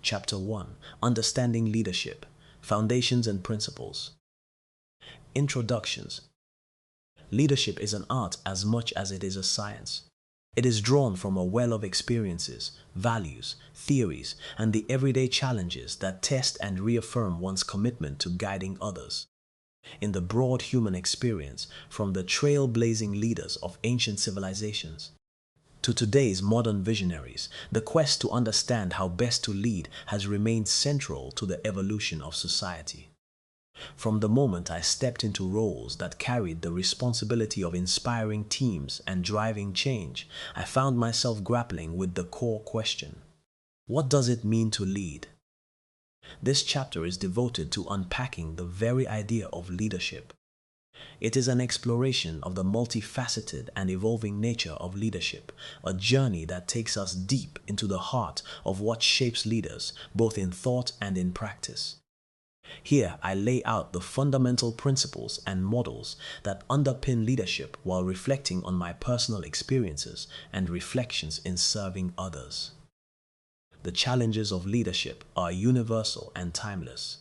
Chapter 1. Understanding Leadership, Foundations and Principles. Introductions. Leadership is an art as much as it is a science. It is drawn from a well of experiences, values, theories, and the everyday challenges that test and reaffirm one's commitment to guiding others. In the broad human experience, from the trailblazing leaders of ancient civilizations to today's modern visionaries, the quest to understand how best to lead has remained central to the evolution of society. From the moment I stepped into roles that carried the responsibility of inspiring teams and driving change, I found myself grappling with the core question: what does it mean to lead? This chapter is devoted to unpacking the very idea of leadership. It is an exploration of the multifaceted and evolving nature of leadership, a journey that takes us deep into the heart of what shapes leaders, both in thought and in practice. Here, I lay out the fundamental principles and models that underpin leadership while reflecting on my personal experiences and reflections in serving others. The challenges of leadership are universal and timeless.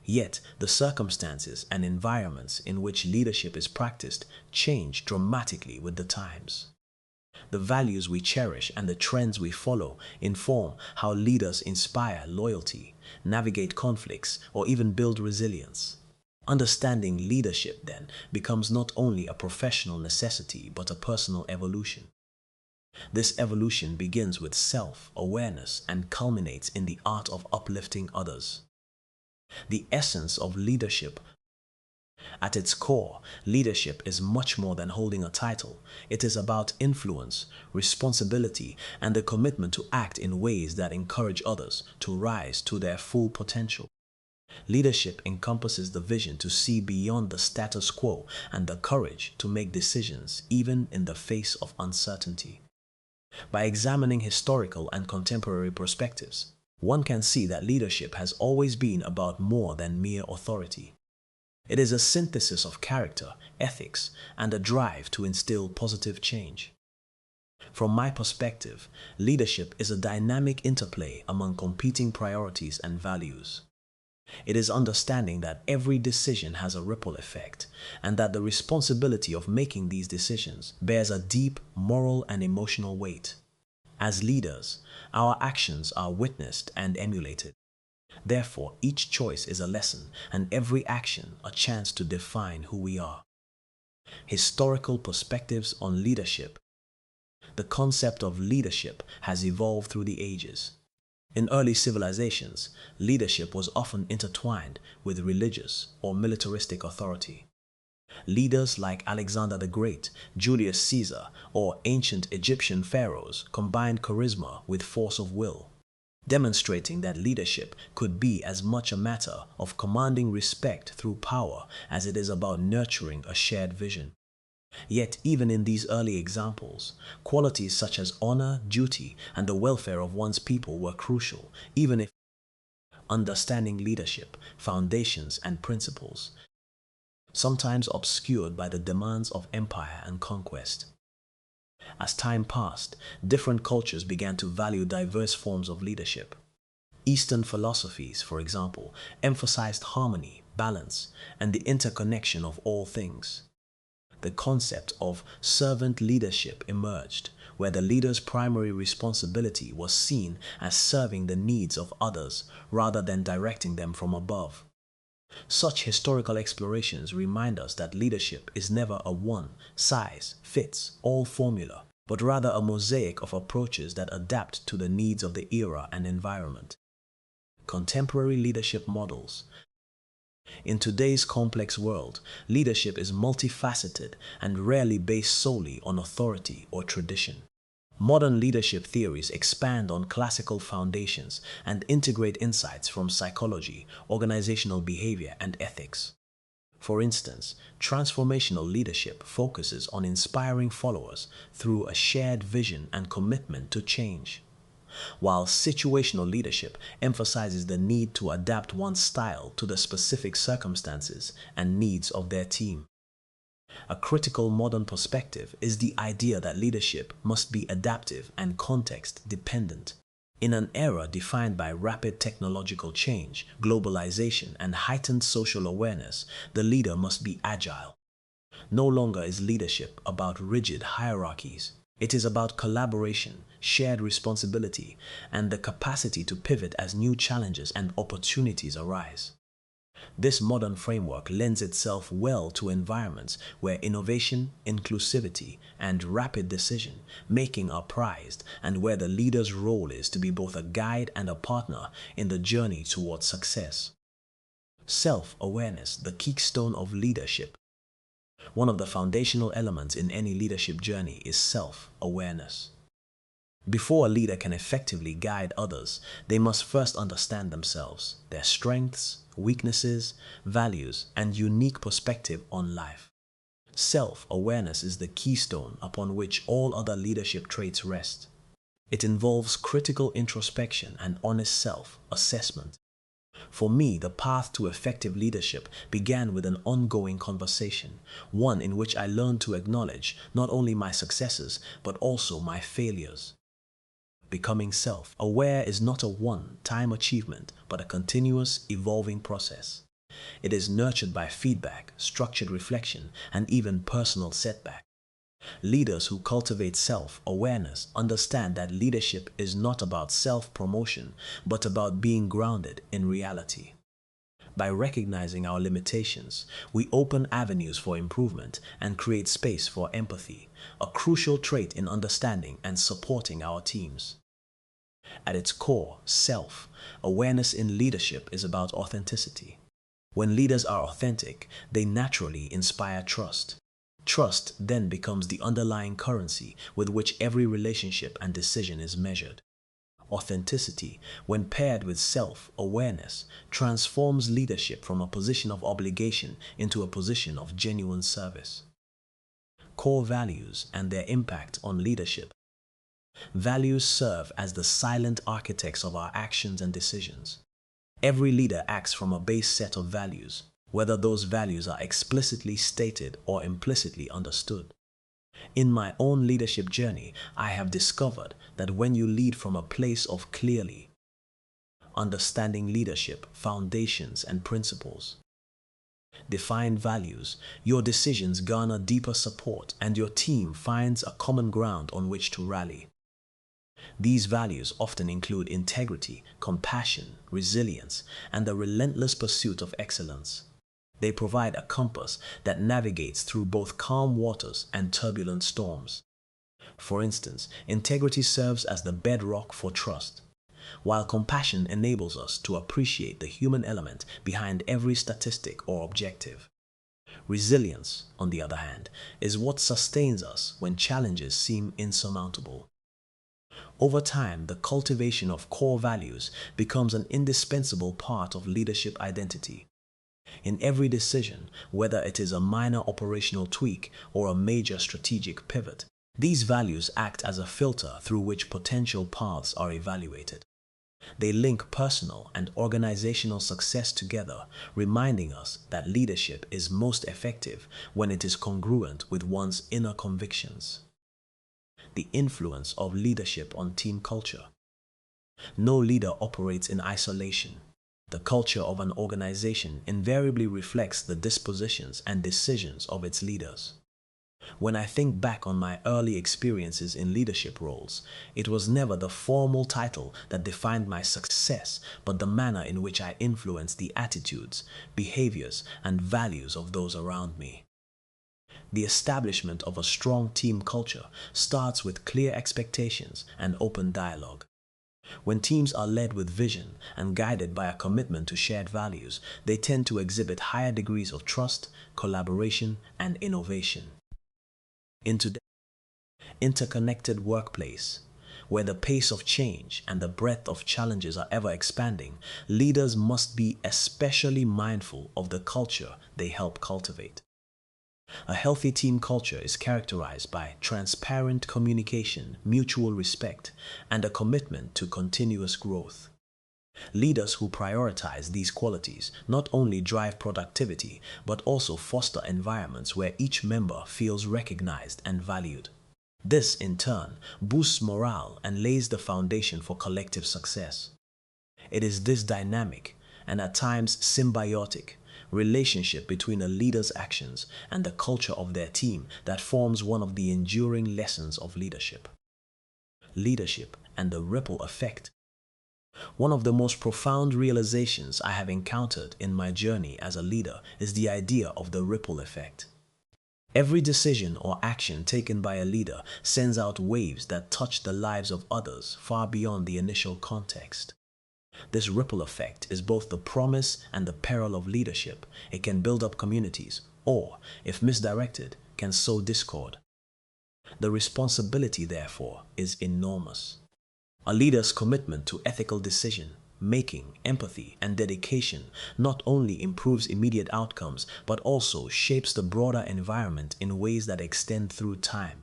Yet, the circumstances and environments in which leadership is practiced change dramatically with the times. The values we cherish and the trends we follow inform how leaders inspire loyalty, navigate conflicts, or even build resilience. Understanding leadership, then, becomes not only a professional necessity but a personal evolution. This evolution begins with self-awareness and culminates in the art of uplifting others. The essence of leadership. At its core, leadership is much more than holding a title. It is about influence, responsibility, and the commitment to act in ways that encourage others to rise to their full potential. Leadership encompasses the vision to see beyond the status quo and the courage to make decisions even in the face of uncertainty. By examining historical and contemporary perspectives, one can see that leadership has always been about more than mere authority. It is a synthesis of character, ethics, and a drive to instill positive change. From my perspective, leadership is a dynamic interplay among competing priorities and values. It is understanding that every decision has a ripple effect, and that the responsibility of making these decisions bears a deep moral and emotional weight. As leaders, our actions are witnessed and emulated. Therefore, each choice is a lesson, and every action a chance to define who we are. Historical perspectives on leadership. The concept of leadership has evolved through the ages. In early civilizations, leadership was often intertwined with religious or militaristic authority. Leaders like Alexander the Great, Julius Caesar, or ancient Egyptian pharaohs combined charisma with force of will, demonstrating that leadership could be as much a matter of commanding respect through power as it is about nurturing a shared vision. Yet, even in these early examples, qualities such as honor, duty, and the welfare of one's people were crucial, even if understanding leadership, foundations, and principles, sometimes obscured by the demands of empire and conquest. As time passed, different cultures began to value diverse forms of leadership. Eastern philosophies, for example, emphasized harmony, balance, and the interconnection of all things. The concept of servant leadership emerged, where the leader's primary responsibility was seen as serving the needs of others rather than directing them from above. Such historical explorations remind us that leadership is never a one-size-fits-all formula, but rather a mosaic of approaches that adapt to the needs of the era and environment. Contemporary leadership models. In today's complex world, leadership is multifaceted and rarely based solely on authority or tradition. Modern leadership theories expand on classical foundations and integrate insights from psychology, organizational behavior, and ethics. For instance, transformational leadership focuses on inspiring followers through a shared vision and commitment to change, while situational leadership emphasizes the need to adapt one's style to the specific circumstances and needs of their team. A critical modern perspective is the idea that leadership must be adaptive and context-dependent. In an era defined by rapid technological change, globalization, and heightened social awareness, the leader must be agile. No longer is leadership about rigid hierarchies. It is about collaboration, shared responsibility, and the capacity to pivot as new challenges and opportunities arise. This modern framework lends itself well to environments where innovation, inclusivity, and rapid decision making are prized, and where the leader's role is to be both a guide and a partner in the journey towards success. Self-awareness, the keystone of leadership. One of the foundational elements in any leadership journey is self-awareness. Before a leader can effectively guide others, they must first understand themselves, their strengths, weaknesses, values, and unique perspective on life. Self-awareness is the keystone upon which all other leadership traits rest. It involves critical introspection and honest self-assessment. For me, the path to effective leadership began with an ongoing conversation, one in which I learned to acknowledge not only my successes, but also my failures. Becoming self-aware is not a one-time achievement, but a continuous, evolving process. It is nurtured by feedback, structured reflection, and even personal setback. Leaders who cultivate self-awareness understand that leadership is not about self-promotion, but about being grounded in reality. By recognizing our limitations, we open avenues for improvement and create space for empathy, a crucial trait in understanding and supporting our teams. At its core, self-awareness in leadership is about authenticity. When leaders are authentic, they naturally inspire trust. Trust then becomes the underlying currency with which every relationship and decision is measured. Authenticity, when paired with self-awareness, transforms leadership from a position of obligation into a position of genuine service. Core values and their impact on leadership. Values serve as the silent architects of our actions and decisions. Every leader acts from a base set of values, whether those values are explicitly stated or implicitly understood. In my own leadership journey, I have discovered that when you lead from a place of clearly understanding leadership, foundations, and principles, defined values, your decisions garner deeper support and your team finds a common ground on which to rally. These values often include integrity, compassion, resilience, and the relentless pursuit of excellence. They provide a compass that navigates through both calm waters and turbulent storms. For instance, integrity serves as the bedrock for trust, while compassion enables us to appreciate the human element behind every statistic or objective. Resilience, on the other hand, is what sustains us when challenges seem insurmountable. Over time, the cultivation of core values becomes an indispensable part of leadership identity. In every decision, whether it is a minor operational tweak or a major strategic pivot, these values act as a filter through which potential paths are evaluated. They link personal and organizational success together, reminding us that leadership is most effective when it is congruent with one's inner convictions. The influence of leadership on team culture. No leader operates in isolation. The culture of an organization invariably reflects the dispositions and decisions of its leaders. When I think back on my early experiences in leadership roles, it was never the formal title that defined my success, but the manner in which I influenced the attitudes, behaviors, and values of those around me. The establishment of a strong team culture starts with clear expectations and open dialogue. When teams are led with vision and guided by a commitment to shared values, they tend to exhibit higher degrees of trust, collaboration, and innovation. Interconnected workplace, where the pace of change and the breadth of challenges are ever expanding, leaders must be especially mindful of the culture they help cultivate. A healthy team culture is characterized by transparent communication, mutual respect, and a commitment to continuous growth. Leaders who prioritize these qualities not only drive productivity, but also foster environments where each member feels recognized and valued. This, in turn, boosts morale and lays the foundation for collective success. It is this dynamic, and at times symbiotic, relationship between a leader's actions and the culture of their team that forms one of the enduring lessons of leadership. Leadership and the ripple effect. One of the most profound realizations I have encountered in my journey as a leader is the idea of the ripple effect. Every decision or action taken by a leader sends out waves that touch the lives of others far beyond the initial context. This ripple effect is both the promise and the peril of leadership. It can build up communities, or, if misdirected, can sow discord. The responsibility, therefore, is enormous. A leader's commitment to ethical decision making, empathy, and dedication not only improves immediate outcomes, but also shapes the broader environment in ways that extend through time.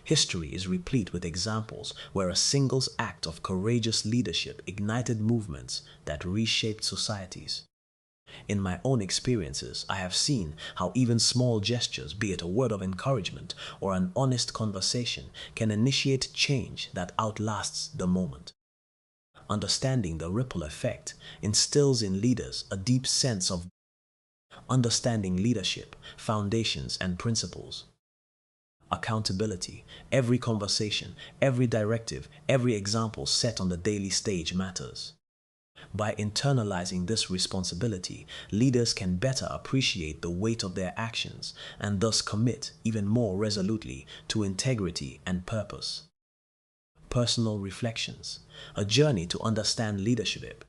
History is replete with examples where a single act of courageous leadership ignited movements that reshaped societies. In my own experiences, I have seen how even small gestures, be it a word of encouragement or an honest conversation, can initiate change that outlasts the moment. Understanding the ripple effect instills in leaders a deep sense of understanding leadership, foundations, and principles. Accountability. Every conversation, every directive, every example set on the daily stage matters. By internalizing this responsibility, leaders can better appreciate the weight of their actions and thus commit even more resolutely to integrity and purpose. Personal reflections, a journey to understand leadership.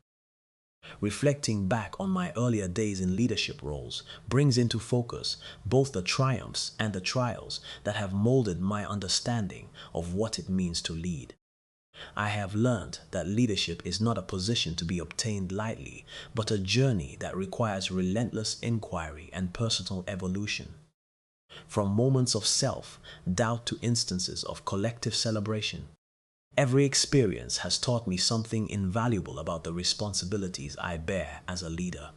Reflecting back on my earlier days in leadership roles brings into focus both the triumphs and the trials that have molded my understanding of what it means to lead. I have learned that leadership is not a position to be obtained lightly, but a journey that requires relentless inquiry and personal evolution. From moments of self-doubt to instances of collective celebration, every experience has taught me something invaluable about the responsibilities I bear as a leader.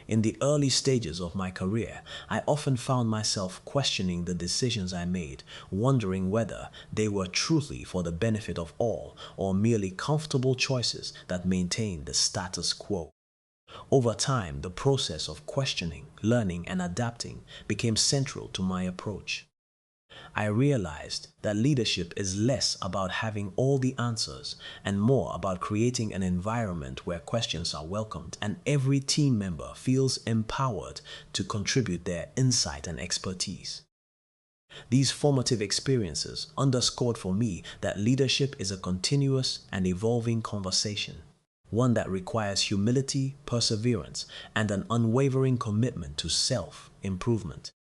In the early stages of my career, I often found myself questioning the decisions I made, wondering whether they were truly for the benefit of all or merely comfortable choices that maintained the status quo. Over time, the process of questioning, learning, and adapting became central to my approach. I realized that leadership is less about having all the answers and more about creating an environment where questions are welcomed and every team member feels empowered to contribute their insight and expertise. These formative experiences underscored for me that leadership is a continuous and evolving conversation, one that requires humility, perseverance, and an unwavering commitment to self-improvement.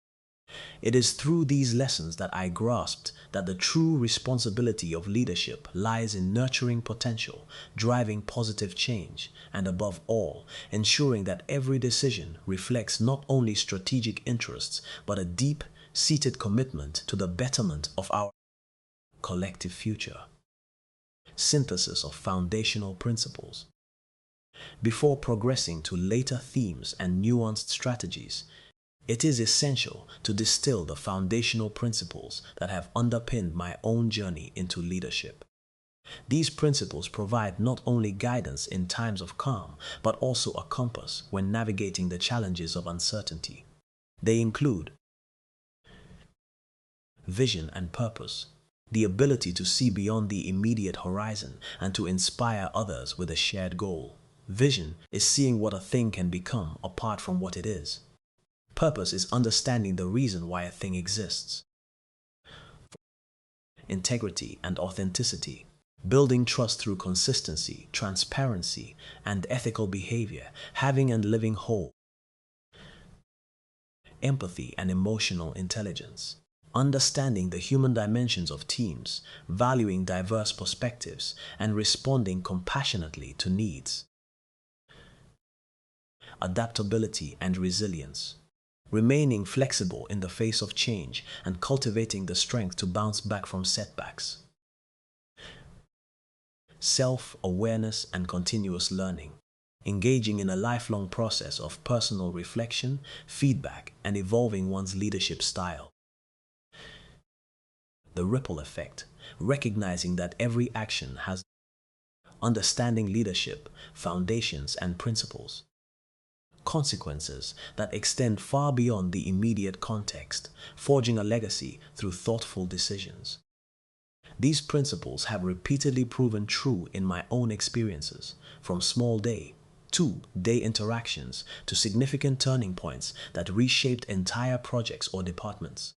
It is through these lessons that I grasped that the true responsibility of leadership lies in nurturing potential, driving positive change, and above all, ensuring that every decision reflects not only strategic interests, but a deep-seated commitment to the betterment of our collective future. Synthesis of foundational principles. Before progressing to later themes and nuanced strategies, it is essential to distill the foundational principles that have underpinned my own journey into leadership. These principles provide not only guidance in times of calm, but also a compass when navigating the challenges of uncertainty. They include vision and purpose, the ability to see beyond the immediate horizon and to inspire others with a shared goal. Vision is seeing what a thing can become apart from what it is. Purpose is understanding the reason why a thing exists. Integrity and authenticity, building trust through consistency, transparency, and ethical behavior, having and living whole. Empathy and emotional intelligence, understanding the human dimensions of teams, valuing diverse perspectives, and responding compassionately to needs. Adaptability and resilience, remaining flexible in the face of change and cultivating the strength to bounce back from setbacks. Self-awareness and continuous learning, engaging in a lifelong process of personal reflection, feedback, and evolving one's leadership style. the ripple effect, recognizing that every action has understanding leadership, foundations, and principles. Consequences that extend far beyond the immediate context, forging a legacy through thoughtful decisions. These principles have repeatedly proven true in my own experiences, from small day interactions to significant turning points that reshaped entire projects or departments.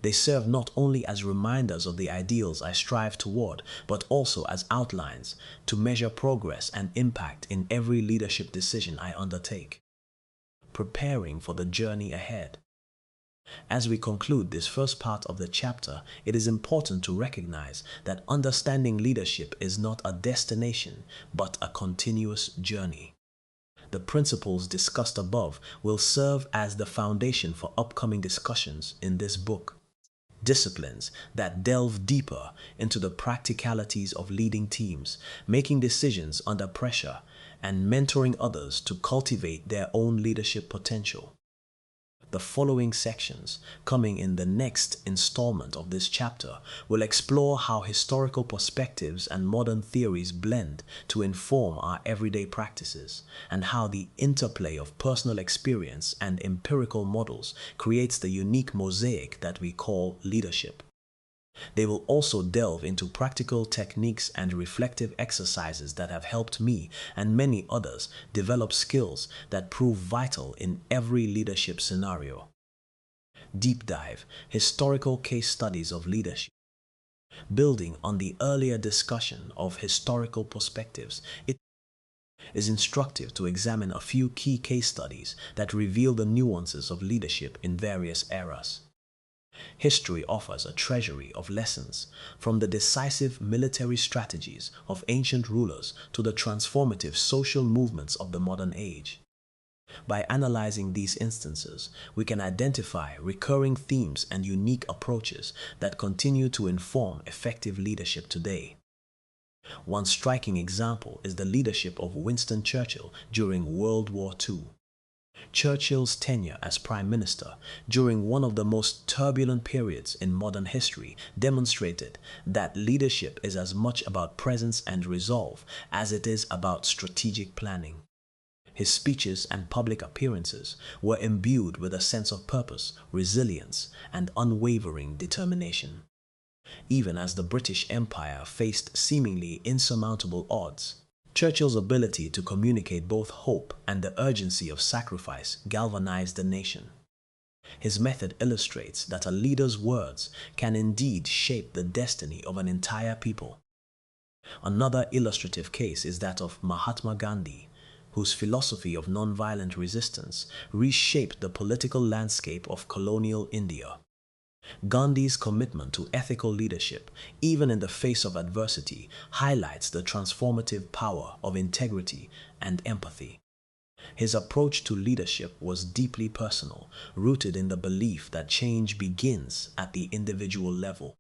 They serve not only as reminders of the ideals I strive toward, but also as outlines to measure progress and impact in every leadership decision I undertake. Preparing for the journey ahead. As we conclude this first part of the chapter, it is important to recognize that understanding leadership is not a destination, but a continuous journey. The principles discussed above will serve as the foundation for upcoming discussions in this book. Disciplines that delve deeper into the practicalities of leading teams, making decisions under pressure, and mentoring others to cultivate their own leadership potential. The following sections, coming in the next installment of this chapter, will explore how historical perspectives and modern theories blend to inform our everyday practices, and how the interplay of personal experience and empirical models creates the unique mosaic that we call leadership. They will also delve into practical techniques and reflective exercises that have helped me and many others develop skills that prove vital in every leadership scenario. Deep dive, historical case studies of leadership. Building on the earlier discussion of historical perspectives, it is instructive to examine a few key case studies that reveal the nuances of leadership in various eras. History offers a treasury of lessons, from the decisive military strategies of ancient rulers to the transformative social movements of the modern age. By analyzing these instances, we can identify recurring themes and unique approaches that continue to inform effective leadership today. One striking example is the leadership of Winston Churchill during World War II. Churchill's tenure as Prime Minister during one of the most turbulent periods in modern history demonstrated that leadership is as much about presence and resolve as it is about strategic planning. His speeches and public appearances were imbued with a sense of purpose, resilience, and unwavering determination. Even as the British Empire faced seemingly insurmountable odds, Churchill's ability to communicate both hope and the urgency of sacrifice galvanized the nation. His method illustrates that a leader's words can indeed shape the destiny of an entire people. Another illustrative case is that of Mahatma Gandhi, whose philosophy of nonviolent resistance reshaped the political landscape of colonial India. Gandhi's commitment to ethical leadership, even in the face of adversity, highlights the transformative power of integrity and empathy. His approach to leadership was deeply personal, rooted in the belief that change begins at the individual level.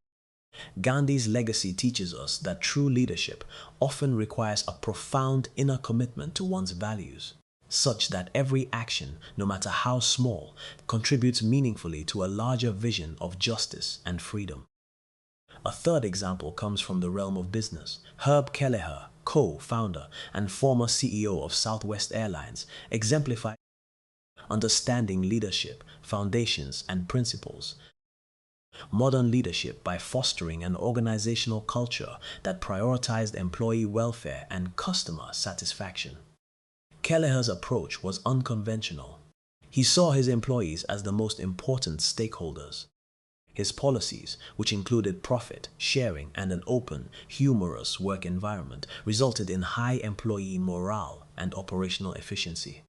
Gandhi's legacy teaches us that true leadership often requires a profound inner commitment to one's values, such that every action, no matter how small, contributes meaningfully to a larger vision of justice and freedom. A third example comes from the realm of business. Herb Kelleher, co-founder and former CEO of Southwest Airlines, exemplified understanding leadership, foundations, and principles. Modern leadership by fostering an organizational culture that prioritized employee welfare and customer satisfaction. Kelleher's approach was unconventional. He saw his employees as the most important stakeholders. His policies, which included profit, sharing, and an open, humorous work environment, resulted in high employee morale and operational efficiency.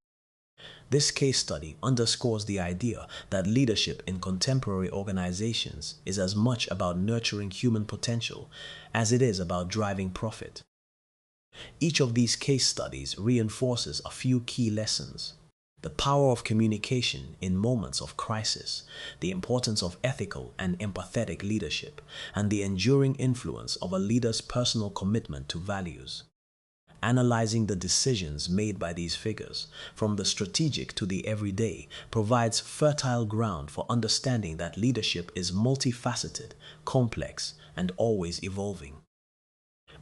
This case study underscores the idea that leadership in contemporary organizations is as much about nurturing human potential as it is about driving profit. Each of these case studies reinforces a few key lessons: the power of communication in moments of crisis, the importance of ethical and empathetic leadership, and the enduring influence of a leader's personal commitment to values. Analyzing the decisions made by these figures, from the strategic to the everyday, provides fertile ground for understanding that leadership is multifaceted, complex, and always evolving.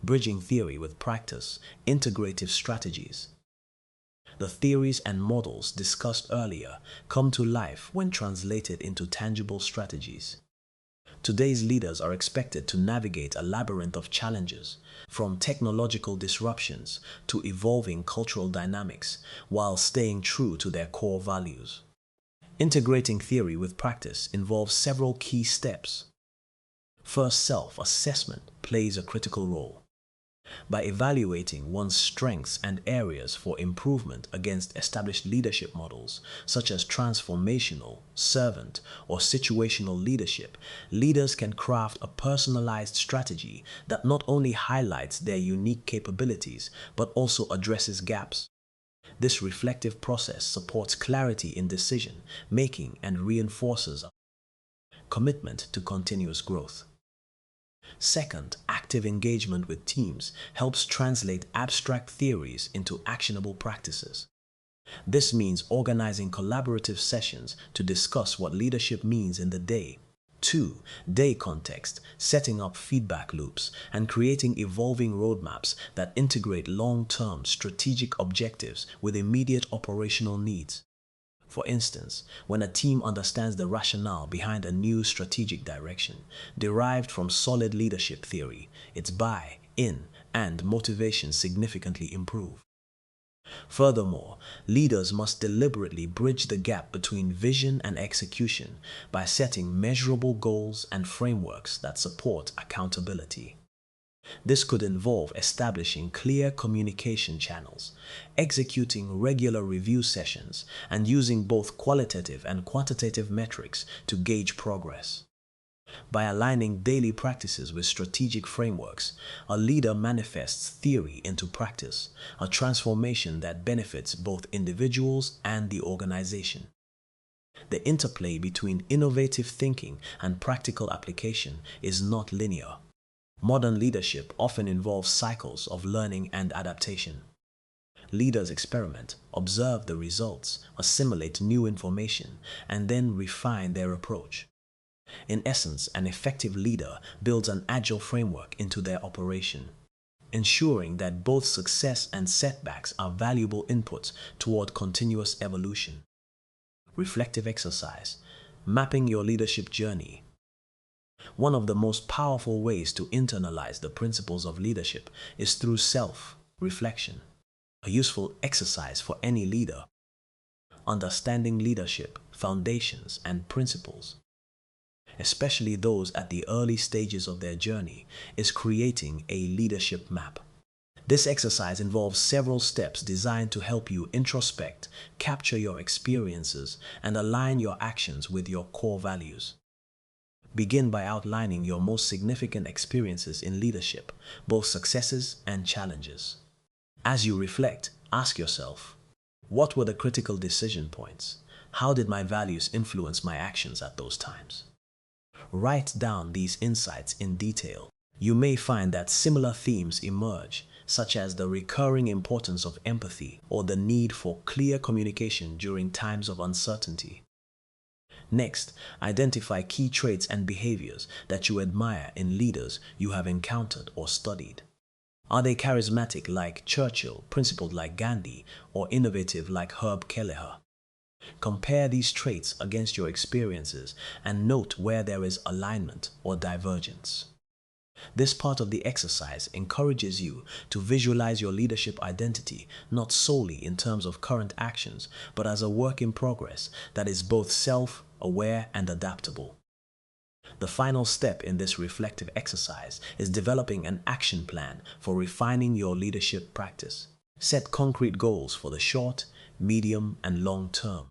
Bridging theory with practice, integrative strategies. The theories and models discussed earlier come to life when translated into tangible strategies. Today's leaders are expected to navigate a labyrinth of challenges, from technological disruptions to evolving cultural dynamics, while staying true to their core values. Integrating theory with practice involves several key steps. First, self-assessment plays a critical role. By evaluating one's strengths and areas for improvement against established leadership models, such as transformational, servant, or situational leadership, leaders can craft a personalized strategy that not only highlights their unique capabilities, but also addresses gaps. This reflective process supports clarity in decision making and reinforces a commitment to continuous growth. Second, active engagement with teams helps translate abstract theories into actionable practices. This means organizing collaborative sessions to discuss what leadership means in the day. 2. Day context, setting up feedback loops and creating evolving roadmaps that integrate long-term strategic objectives with immediate operational needs. For instance, when a team understands the rationale behind a new strategic direction, derived from solid leadership theory, its buy-in and motivation significantly improve. Furthermore, leaders must deliberately bridge the gap between vision and execution by setting measurable goals and frameworks that support accountability. This could involve establishing clear communication channels, executing regular review sessions, and using both qualitative and quantitative metrics to gauge progress. By aligning daily practices with strategic frameworks, a leader manifests theory into practice, a transformation that benefits both individuals and the organization. The interplay between innovative thinking and practical application is not linear. Modern leadership often involves cycles of learning and adaptation. Leaders experiment, observe the results, assimilate new information, and then refine their approach. In essence, an effective leader builds an agile framework into their operation, ensuring that both success and setbacks are valuable inputs toward continuous evolution. Reflective exercise, mapping your leadership journey. One of the most powerful ways to internalize the principles of leadership is through self-reflection, a useful exercise for any leader. Understanding leadership, foundations, and principles, especially those at the early stages of their journey, is creating a leadership map. This exercise involves several steps designed to help you introspect, capture your experiences, and align your actions with your core values. Begin by outlining your most significant experiences in leadership, both successes and challenges. As you reflect, ask yourself, what were the critical decision points? How did my values influence my actions at those times? Write down these insights in detail. You may find that similar themes emerge, such as the recurring importance of empathy or the need for clear communication during times of uncertainty. Next, identify key traits and behaviors that you admire in leaders you have encountered or studied. Are they charismatic like Churchill, principled like Gandhi, or innovative like Herb Kelleher? Compare these traits against your experiences and note where there is alignment or divergence. This part of the exercise encourages you to visualize your leadership identity not solely in terms of current actions, but as a work in progress that is both self-aware and adaptable. The final step in this reflective exercise is developing an action plan for refining your leadership practice. Set concrete goals for the short, medium, and long term.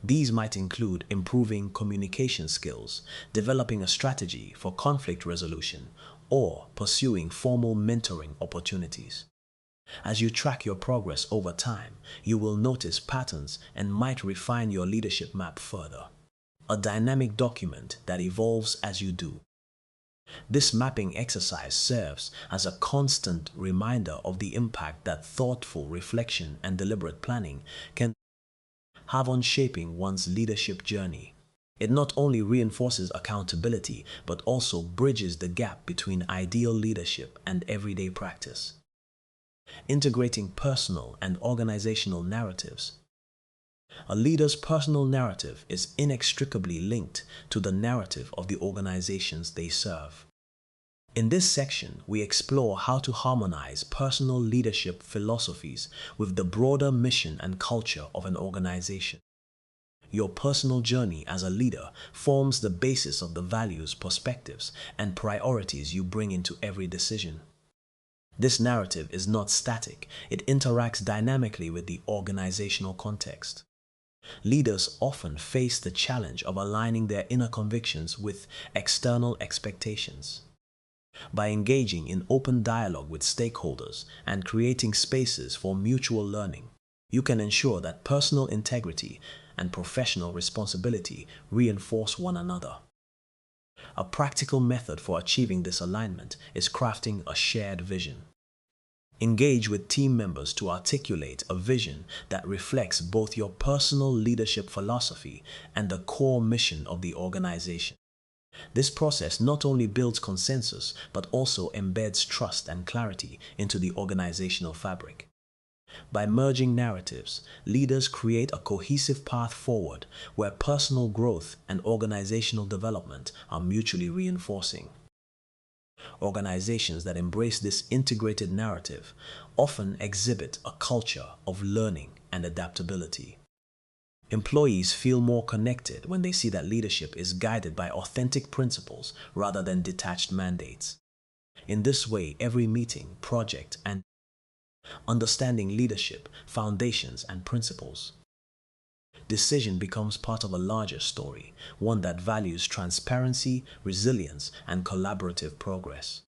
These might include improving communication skills, developing a strategy for conflict resolution, or pursuing formal mentoring opportunities. As you track your progress over time, you will notice patterns and might refine your leadership map further. A dynamic document that evolves as you do. This mapping exercise serves as a constant reminder of the impact that thoughtful reflection and deliberate planning can have on shaping one's leadership journey. It not only reinforces accountability, but also bridges the gap between ideal leadership and everyday practice. Integrating personal and organizational narratives. A leader's personal narrative is inextricably linked to the narrative of the organizations they serve. In this section, we explore how to harmonize personal leadership philosophies with the broader mission and culture of an organization. Your personal journey as a leader forms the basis of the values, perspectives, and priorities you bring into every decision. This narrative is not static, it interacts dynamically with the organizational context. Leaders often face the challenge of aligning their inner convictions with external expectations. By engaging in open dialogue with stakeholders and creating spaces for mutual learning, you can ensure that personal integrity and professional responsibility reinforce one another. A practical method for achieving this alignment is crafting a shared vision. Engage with team members to articulate a vision that reflects both your personal leadership philosophy and the core mission of the organization. This process not only builds consensus, but also embeds trust and clarity into the organizational fabric. By merging narratives, leaders create a cohesive path forward where personal growth and organizational development are mutually reinforcing. Organizations that embrace this integrated narrative often exhibit a culture of learning and adaptability. Employees feel more connected when they see that leadership is guided by authentic principles rather than detached mandates. In this way, every meeting, project, and understanding leadership, foundations, and principles. Decision becomes part of a larger story, one that values transparency, resilience, and collaborative progress.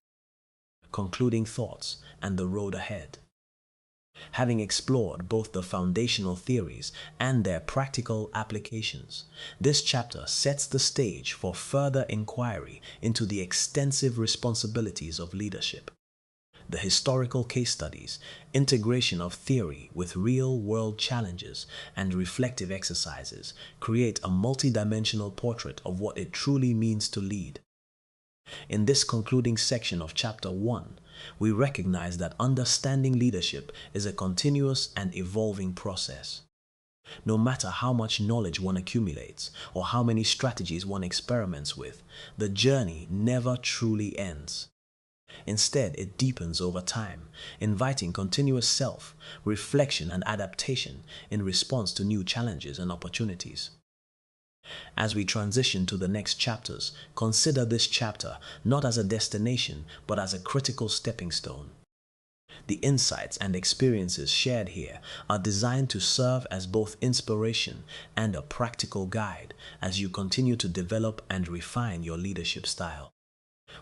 Concluding thoughts and the road ahead. Having explored both the foundational theories and their practical applications, this chapter sets the stage for further inquiry into the extensive responsibilities of leadership. The historical case studies, integration of theory with real-world challenges, and reflective exercises create a multidimensional portrait of what it truly means to lead. In this concluding section of Chapter 1, we recognize that understanding leadership is a continuous and evolving process. No matter how much knowledge one accumulates or how many strategies one experiments with, the journey never truly ends. Instead, it deepens over time, inviting continuous self-reflection and adaptation in response to new challenges and opportunities. As we transition to the next chapters, consider this chapter not as a destination, but as a critical stepping stone. The insights and experiences shared here are designed to serve as both inspiration and a practical guide as you continue to develop and refine your leadership style.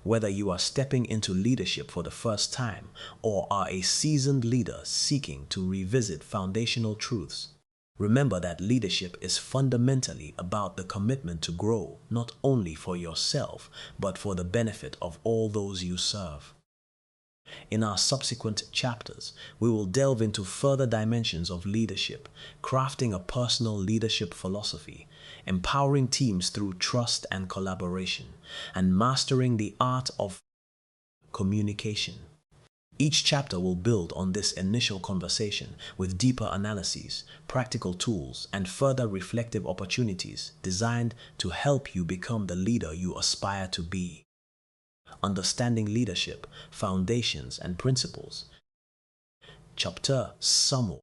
Whether you are stepping into leadership for the first time or are a seasoned leader seeking to revisit foundational truths, remember that leadership is fundamentally about the commitment to grow, not only for yourself, but for the benefit of all those you serve. In our subsequent chapters, we will delve into further dimensions of leadership, crafting a personal leadership philosophy, empowering teams through trust and collaboration, and mastering the art of communication. Each chapter will build on this initial conversation with deeper analyses, practical tools, and further reflective opportunities designed to help you become the leader you aspire to be. Understanding leadership, foundations, and principles. Chapter Summary.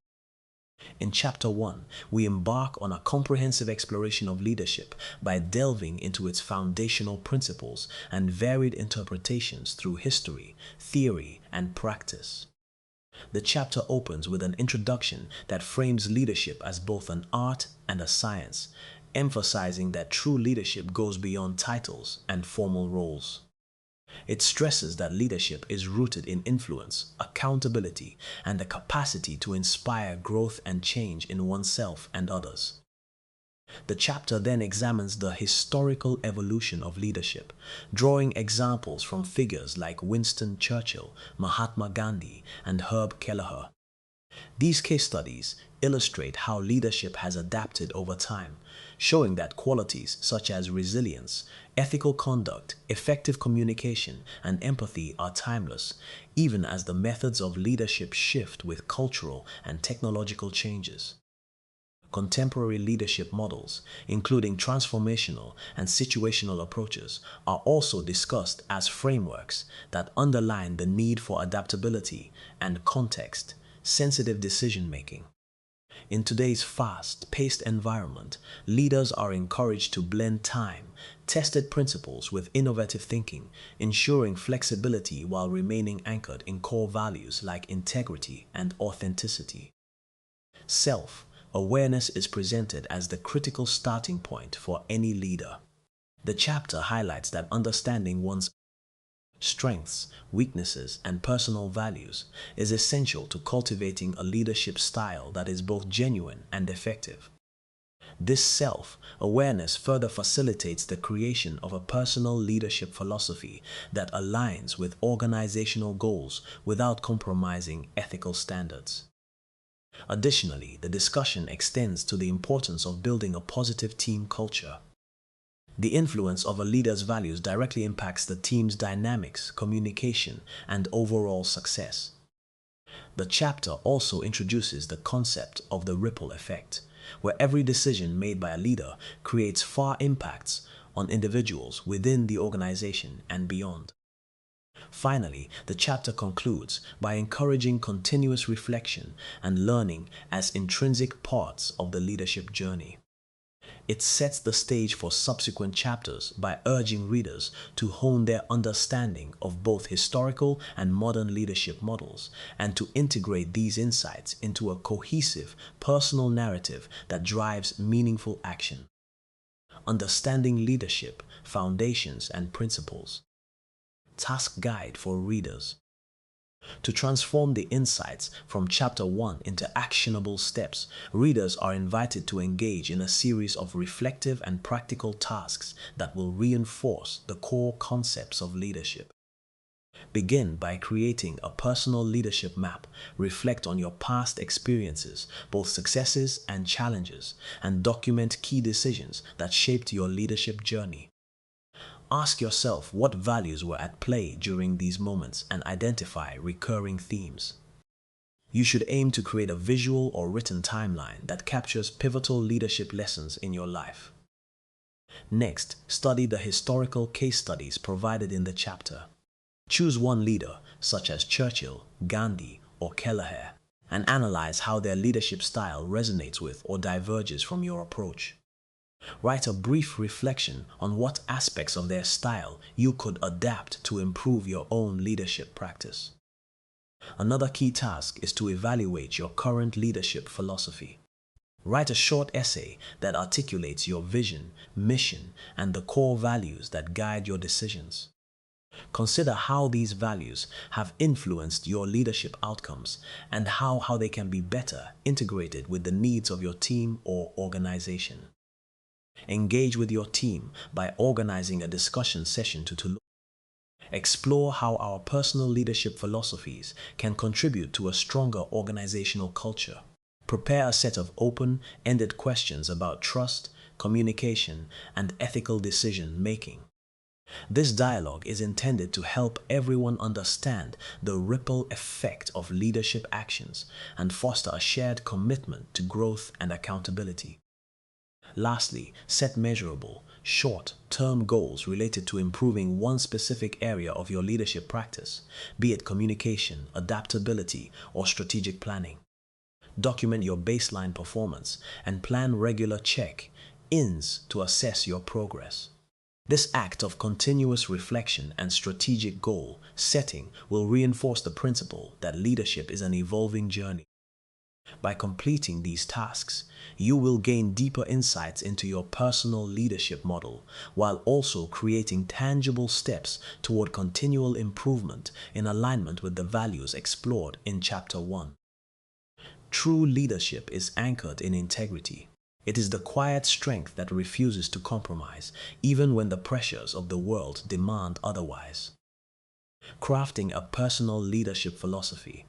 In Chapter 1, we embark on a comprehensive exploration of leadership by delving into its foundational principles and varied interpretations through history, theory, and practice. The chapter opens with an introduction that frames leadership as both an art and a science, emphasizing that true leadership goes beyond titles and formal roles. It stresses that leadership is rooted in influence, accountability, and the capacity to inspire growth and change in oneself and others. The chapter then examines the historical evolution of leadership, drawing examples from figures like Winston Churchill, Mahatma Gandhi, and Herb Kelleher. These case studies illustrate how leadership has adapted over time, showing that qualities such as resilience, ethical conduct, effective communication, and empathy are timeless, even as the methods of leadership shift with cultural and technological changes. Contemporary leadership models, including transformational and situational approaches, are also discussed as frameworks that underline the need for adaptability and context-sensitive decision-making. In today's fast-paced environment, leaders are encouraged to blend time-tested principles with innovative thinking, ensuring flexibility while remaining anchored in core values like integrity and authenticity. Self-awareness is presented as the critical starting point for any leader. The chapter highlights that understanding one's strengths, weaknesses, and personal values is essential to cultivating a leadership style that is both genuine and effective. This self-awareness further facilitates the creation of a personal leadership philosophy that aligns with organizational goals without compromising ethical standards. Additionally, the discussion extends to the importance of building a positive team culture. The influence of a leader's values directly impacts the team's dynamics, communication, and overall success. The chapter also introduces the concept of the ripple effect, where every decision made by a leader creates far impacts on individuals within the organization and beyond. Finally, the chapter concludes by encouraging continuous reflection and learning as intrinsic parts of the leadership journey. It sets the stage for subsequent chapters by urging readers to hone their understanding of both historical and modern leadership models and to integrate these insights into a cohesive personal narrative that drives meaningful action. Understanding Leadership, Foundations and Principles. Task Guide for Readers. To transform the insights from Chapter 1 into actionable steps, readers are invited to engage in a series of reflective and practical tasks that will reinforce the core concepts of leadership. Begin by creating a personal leadership map. Reflect on your past experiences, both successes and challenges, and document key decisions that shaped your leadership journey. Ask yourself what values were at play during these moments and identify recurring themes. You should aim to create a visual or written timeline that captures pivotal leadership lessons in your life. Next, study the historical case studies provided in the chapter. Choose one leader, such as Churchill, Gandhi, or Kelleher, and analyze how their leadership style resonates with or diverges from your approach. Write a brief reflection on what aspects of their style you could adapt to improve your own leadership practice. Another key task is to evaluate your current leadership philosophy. Write a short essay that articulates your vision, mission, and the core values that guide your decisions. Consider how these values have influenced your leadership outcomes and how they can be better integrated with the needs of your team or organization. Engage with your team by organizing a discussion session to explore how our personal leadership philosophies can contribute to a stronger organizational culture. Prepare a set of open-ended questions about trust, communication, and ethical decision-making. This dialogue is intended to help everyone understand the ripple effect of leadership actions and foster a shared commitment to growth and accountability. Lastly, set measurable, short-term goals related to improving one specific area of your leadership practice, be it communication, adaptability, or strategic planning. Document your baseline performance and plan regular check-ins to assess your progress. This act of continuous reflection and strategic goal setting will reinforce the principle that leadership is an evolving journey. By completing these tasks, you will gain deeper insights into your personal leadership model, while also creating tangible steps toward continual improvement in alignment with the values explored in Chapter 1. True leadership is anchored in integrity. It is the quiet strength that refuses to compromise, even when the pressures of the world demand otherwise. Crafting a personal leadership philosophy.